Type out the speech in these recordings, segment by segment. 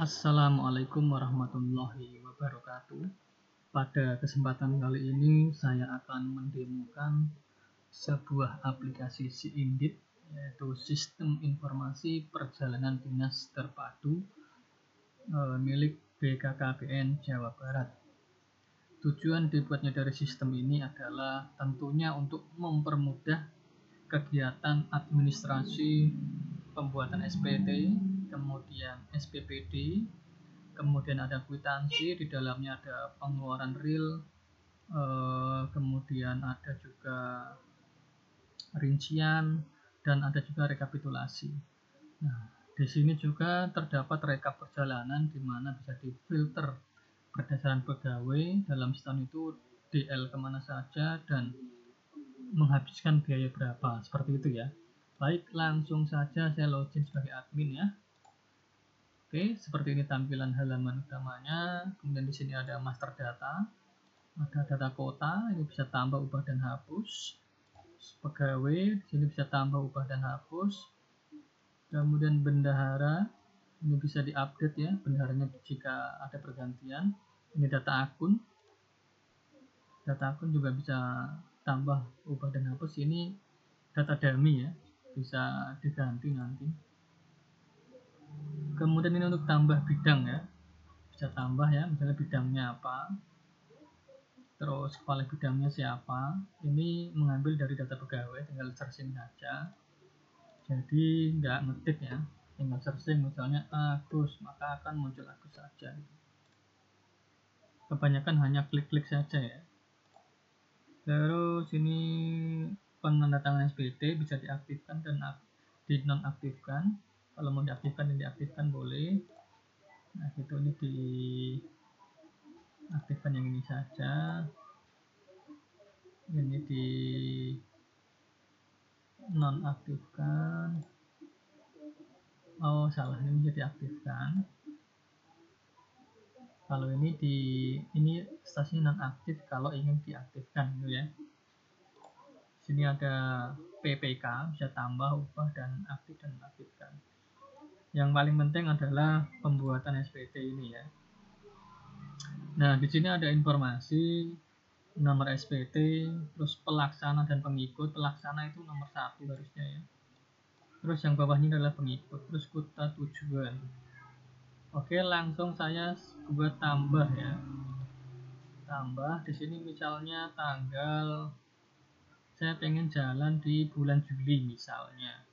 Assalamualaikum warahmatullahi wabarakatuh. Pada kesempatan kali ini saya akan mendemokan sebuah aplikasi SIINDIT, yaitu Sistem Informasi Perjalanan Dinas Terpadu milik BKKBN Jawa Barat. Tujuan dibuatnya dari sistem ini adalah tentunya untuk mempermudah kegiatan administrasi pembuatan SPT, kemudian SPPD, kemudian ada kwitansi, di dalamnya ada pengeluaran real, kemudian ada juga rincian, dan ada juga rekapitulasi. Nah, di sini juga terdapat rekap perjalanan di mana bisa difilter berdasarkan pegawai dalam setahun itu DL kemana saja dan menghabiskan biaya berapa, seperti itu ya. Baik, langsung saja saya login sebagai admin ya. Oke, seperti ini tampilan halaman utamanya. Kemudian di sini ada master data, ada data kota, ini bisa tambah, ubah, dan hapus. Pegawai, di sini bisa tambah, ubah, dan hapus. Kemudian bendahara, ini bisa diupdate ya, bendaharanya jika ada pergantian. Ini data akun juga bisa tambah, ubah, dan hapus. Ini data dummy ya, bisa diganti nanti. Kemudian ini untuk tambah bidang ya, bisa tambah ya, misalnya bidangnya apa, terus kepala bidangnya siapa. Ini mengambil dari data pegawai, tinggal searching saja, jadi nggak ngetik ya, tinggal searching misalnya Agus, maka akan muncul Agus saja. Kebanyakan hanya klik-klik saja ya. Terus ini penandatangan SPT bisa diaktifkan dan dinonaktifkan. Kalau mau diaktifkan dan diaktifkan boleh. Nah gitu, ini diaktifkan yang ini saja, ini di nonaktifkan. Oh salah, ini bisa diaktifkan. Kalau ini stasiun nonaktif kalau ingin diaktifkan gitu ya. Sini ada PPK, bisa tambah, ubah, dan aktif dan aktifkan. Yang paling penting adalah pembuatan SPT ini ya. Nah, di sini ada informasi nomor SPT, terus pelaksana dan pengikut. Pelaksana itu nomor 1 harusnya ya. Terus yang bawahnya adalah pengikut, terus kota tujuan. Oke, langsung saya buat tambah ya. Tambah di sini misalnya tanggal, saya pengen jalan di bulan Juli misalnya.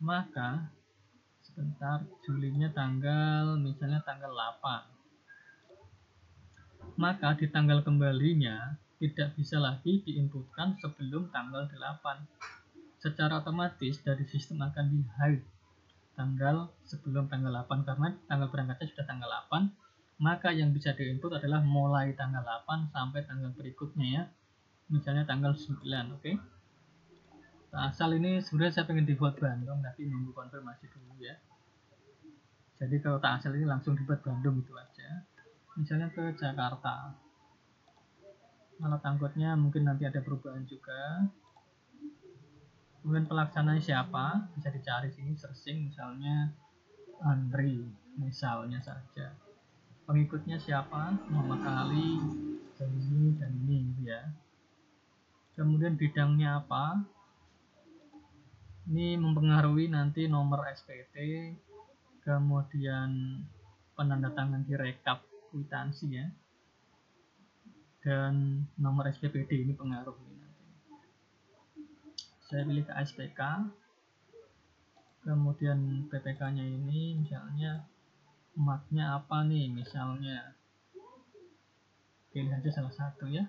Maka sebentar, Julinya misalnya tanggal 8. Maka di tanggal kembalinya tidak bisa lagi diinputkan sebelum tanggal 8. Secara otomatis dari sistem akan di-hide tanggal sebelum tanggal 8, karena tanggal berangkatnya sudah tanggal 8. Maka yang bisa diinput adalah mulai tanggal 8 sampai tanggal berikutnya ya. Misalnya tanggal 9, oke. Asal ini sebenarnya saya pengen dibuat Bandung, tapi nunggu konfirmasi dulu ya. Jadi kalau tak asal ini langsung dibuat Bandung itu aja. Misalnya ke Jakarta. Alat angkutnya mungkin nanti ada perubahan juga. Kemudian pelaksananya siapa, bisa dicari sini, searching misalnya Andri misalnya saja. Pengikutnya siapa, Muhammad Ali, dan ini gitu ya. Kemudian bidangnya apa, ini mempengaruhi nanti nomor SPT, kemudian penandatangan di rekap kwitansi ya, dan nomor SPPD ini pengaruh ini nanti. Saya pilih ke SPK, kemudian PPK nya ini misalnya marknya apa nih, misalnya pilih aja salah satu ya,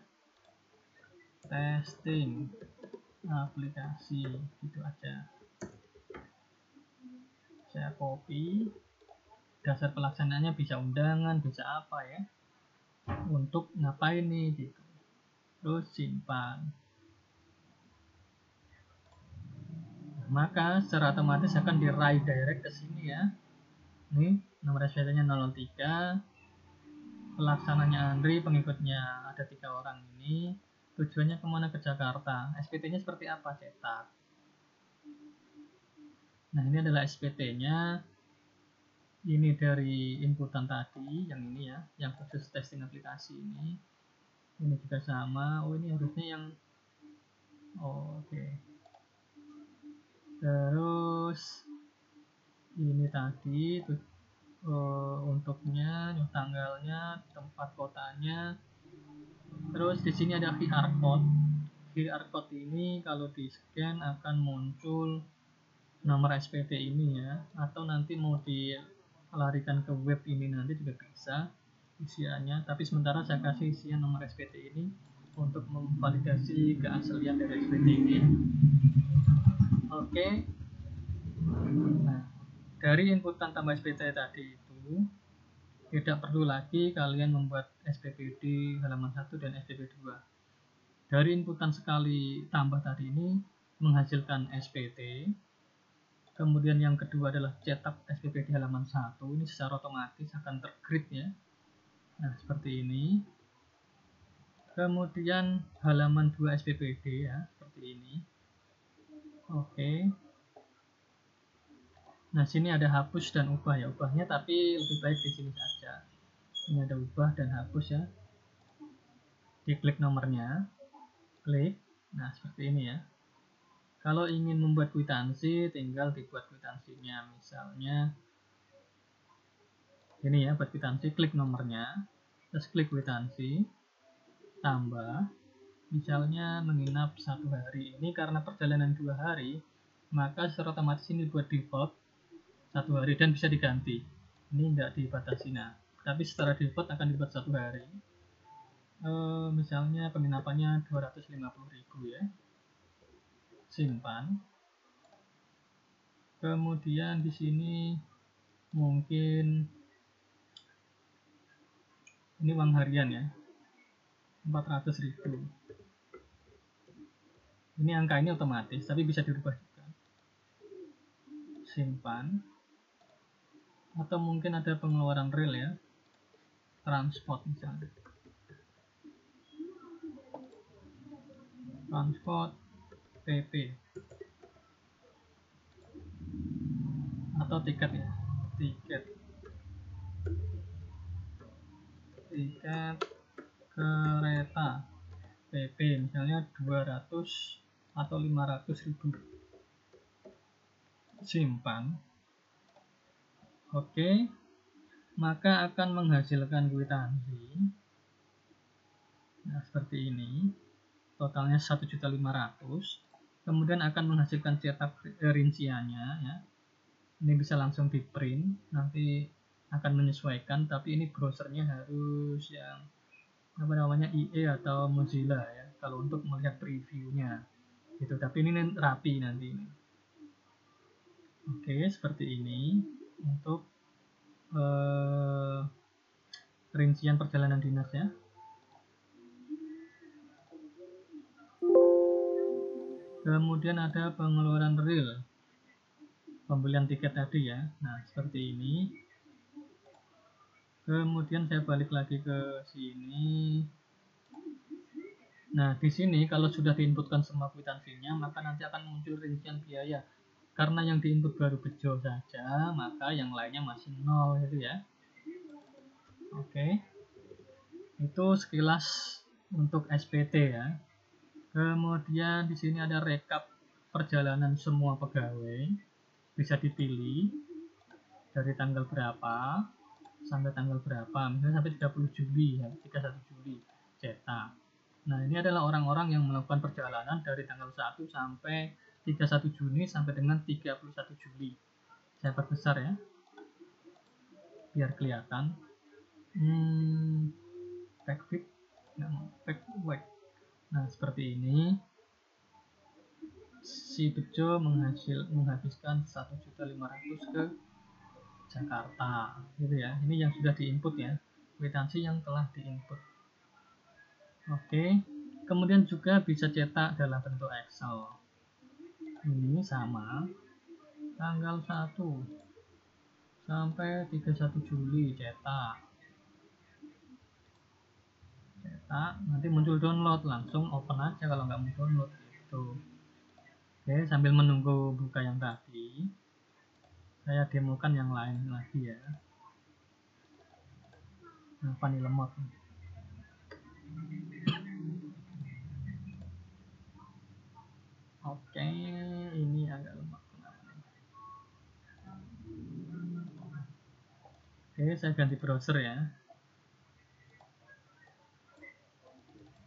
testing aplikasi gitu aja. Saya copy, dasar pelaksanaannya bisa undangan, bisa apa ya, untuk ngapain nih gitu. Terus simpan. Maka secara otomatis akan di-redirect ke sini ya. Nih nomor SPT-nya 003, pelaksananya Andri, pengikutnya ada 3 orang ini. Tujuannya kemana? Ke Jakarta. SPT-nya seperti apa? Cetak. Nah ini adalah SPT-nya. ini dari inputan tadi, yang ini ya, yang khusus testing aplikasi ini juga sama. Oh, ini harusnya yang oke. Terus ini tadi untuknya, tanggalnya, tempat kotanya. Terus di sini ada QR code. QR code ini kalau di scan akan muncul nomor SPT ini ya, atau nanti mau dilarikan ke web ini nanti juga bisa isiannya, tapi sementara saya kasih isian nomor SPT ini untuk memvalidasi keaslian dari SPT ini. Oke. Nah, dari inputan tambah SPT tadi itu tidak perlu lagi kalian membuat SPPD halaman 1 dan SPP2. Dari inputan sekali tambah tadi ini menghasilkan SPT. Kemudian yang kedua adalah cetak SPP di halaman 1. Ini secara otomatis akan tergrid ya. Nah, seperti ini. Kemudian halaman 2 SPPD ya, seperti ini. Oke. Nah, sini ada hapus dan ubah ya. Ubahnya tapi lebih baik di sini saja. Ini ada ubah dan hapus ya. Diklik nomornya. Klik. Nah, seperti ini ya. Kalau ingin membuat kwitansi, tinggal dibuat kwitansinya. Misalnya ini ya, buat kwitansi, klik nomornya, terus klik kwitansi, tambah, misalnya menginap 1 hari. Ini karena perjalanan 2 hari, maka secara otomatis ini buat default 1 hari dan bisa diganti. Ini tidak dibatasi. Nah, tapi secara default akan dibuat 1 hari. Misalnya penginapannya 250.000 ya. Simpan. Kemudian di sini mungkin ini uang harian ya, 400.000. Ini angka ini otomatis, tapi bisa dirubah juga. Simpan. Atau mungkin ada pengeluaran real ya, transport misalnya. Transport PP. Atau tiket ya, tiket kereta PP misalnya 200 atau 500.000. Simpan. Oke, maka akan menghasilkan kwitansi. Nah, seperti ini. Totalnya 1.500.000. Kemudian akan menghasilkan cetak rinciannya ya. Ini bisa langsung di print, nanti akan menyesuaikan, tapi ini browsernya harus yang apa namanya, IE atau Mozilla ya, kalau untuk melihat previewnya gitu. Tapi ini rapi nanti ini. Oke, seperti ini untuk rincian perjalanan dinas ya. Kemudian ada pengeluaran real, pembelian tiket tadi ya. Nah, seperti ini. Kemudian saya balik lagi ke sini. Nah, di sini kalau sudah diinputkan semua kwitansinya, maka nanti akan muncul rincian biaya. Karena yang diinput baru bejo saja, maka yang lainnya masih nol gitu ya. Oke. Itu sekilas untuk SPT ya. Kemudian di sini ada rekap perjalanan semua pegawai. Bisa dipilih dari tanggal berapa sampai tanggal berapa, misalnya sampai 30 Juli ya, 31 Juli cetak. Nah, ini adalah orang-orang yang melakukan perjalanan dari tanggal 1 sampai 31 Juni sampai dengan 31 Juli. Saya perbesar ya, biar kelihatan. Back wide. Nah, seperti ini. Si Bejo menghabiskan 1.500.000 ke Jakarta gitu ya. Ini yang sudah diinput ya, kwitansi yang telah diinput. Oke, kemudian juga bisa cetak dalam bentuk Excel. Ini sama, tanggal 1 sampai 31 Juli cetak, nanti muncul download, langsung open aja kalau nggak mau download gitu. Oke, sambil menunggu buka yang tadi. Saya demokan yang lain lagi ya. Apa nih lemot? Oke, ini agak lemot. Oke, saya ganti browser ya.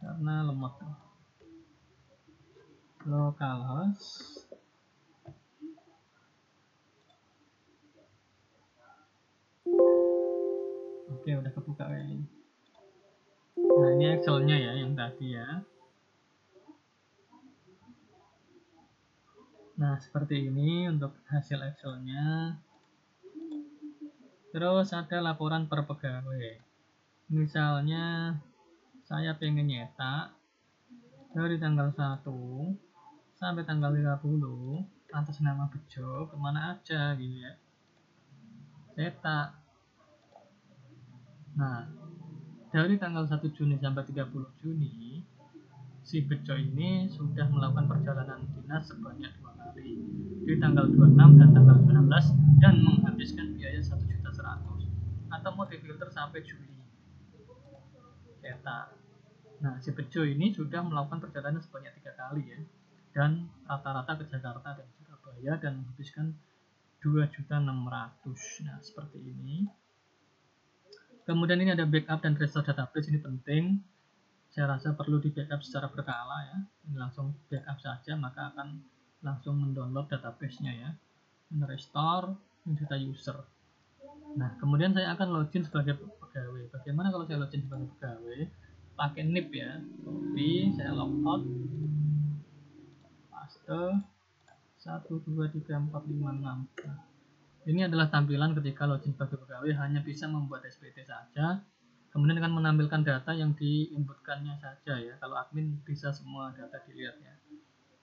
Karena lemot. Localhost. Oke, udah kebuka kayaknya. Nah, ini Excel-nya ya, yang tadi ya. Nah, seperti ini untuk hasil Excel-nya. Terus ada laporan per pegawai. Misalnya, saya pengen nyetak dari tanggal 1 sampai tanggal 30 atas nama Bejo kemana aja gitu ya. Cetak. Nah, dari tanggal 1 Juni sampai 30 Juni, si Bejo ini sudah melakukan perjalanan dinas sebanyak 2 kali, di tanggal 26 dan tanggal 19, dan menghabiskan biaya 1.100.000, atau mau difilter sampai Juli. Cetak. Nah, si Bejo ini sudah melakukan perjalanan sebanyak 3 kali ya, dan rata-rata ke Jakarta dan Surabaya, dan menghabiskan 2.600.000. Nah, seperti ini. Kemudian ini ada backup dan restore database, ini penting. Saya rasa perlu di backup secara berkala ya. Ini langsung backup saja, maka akan langsung mendownload database-nya ya. Ini restore, ini data user. Nah, kemudian saya akan login sebagai pegawai. Bagaimana kalau saya login sebagai pegawai? Pakai NIP ya. Copy, saya logout, paste, 1, 2, 3, 4, 5, 6. Nah, ini adalah tampilan ketika login sebagai pegawai, hanya bisa membuat SPT saja. Kemudian akan menampilkan data yang diinputkannya saja ya. Kalau admin bisa semua data dilihat ya.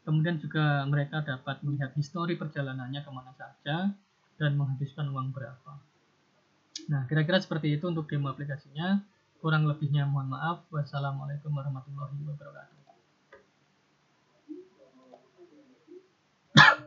Kemudian juga mereka dapat melihat histori perjalanannya kemana saja dan menghabiskan uang berapa. Nah, kira-kira seperti itu untuk demo aplikasinya. Kurang lebihnya mohon maaf. Wassalamualaikum warahmatullahi wabarakatuh.